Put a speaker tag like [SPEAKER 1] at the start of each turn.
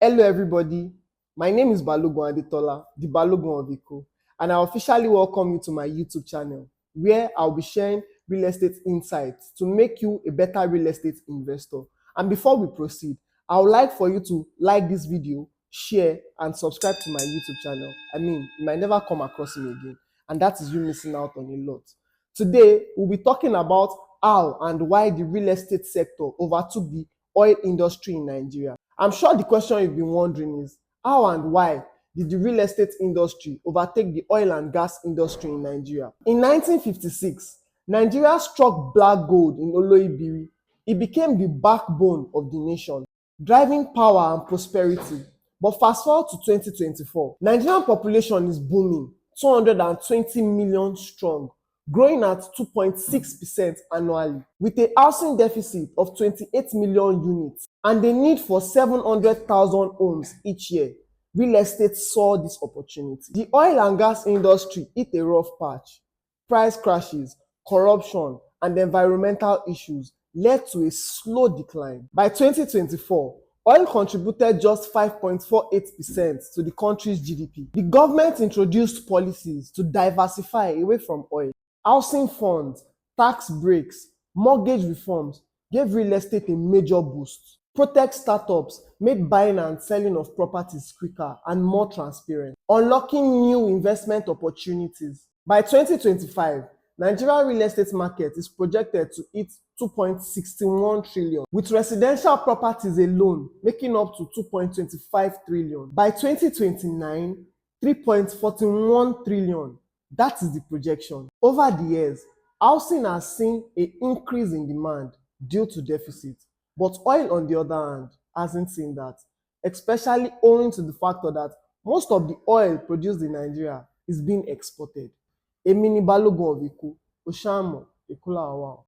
[SPEAKER 1] Hello, everybody. My name is Balogun Adetola, the Balogun of Eko, and I officially welcome you to my YouTube channel, where I'll be sharing real estate insights to make you a better real estate investor. And before we proceed, I would like for you to like this video, share, and subscribe to my YouTube channel. You might never come across me again, and that is you missing out on a lot. Today, we'll be talking about how and why the real estate sector overtook the oil industry in Nigeria. I'm sure the question you've been wondering is, how and why did the real estate industry overtake the oil and gas industry in Nigeria? In 1956, Nigeria struck black gold in Oloibiri. It became the backbone of the nation, driving power and prosperity. But fast forward to 2024, Nigerian population is booming, 220 million strong, growing at 2.6% annually, with a housing deficit of 28 million units and the need for 700,000 homes each year. Real estate saw this opportunity. The oil and gas industry hit a rough patch. Price crashes, corruption, and environmental issues led to a slow decline. By 2024, oil contributed just 5.48% to the country's GDP. The government introduced policies to diversify away from oil. Housing funds, tax breaks, mortgage reforms gave real estate a major boost. Protect startups made buying and selling of properties quicker and more transparent, unlocking new investment opportunities. By 2025, Nigeria real estate market is projected to hit 2.61 trillion, with residential properties alone making up to 2.25 trillion. By 2029, 3.41 trillion. That is the projection. Over the years, housing has seen an increase in demand due to deficit, but oil, on the other hand, hasn't seen that, especially owing to the factor that most of the oil produced in Nigeria is being exported. Èmi ni Balogun of Eko, Oshamo, Ekula Awao.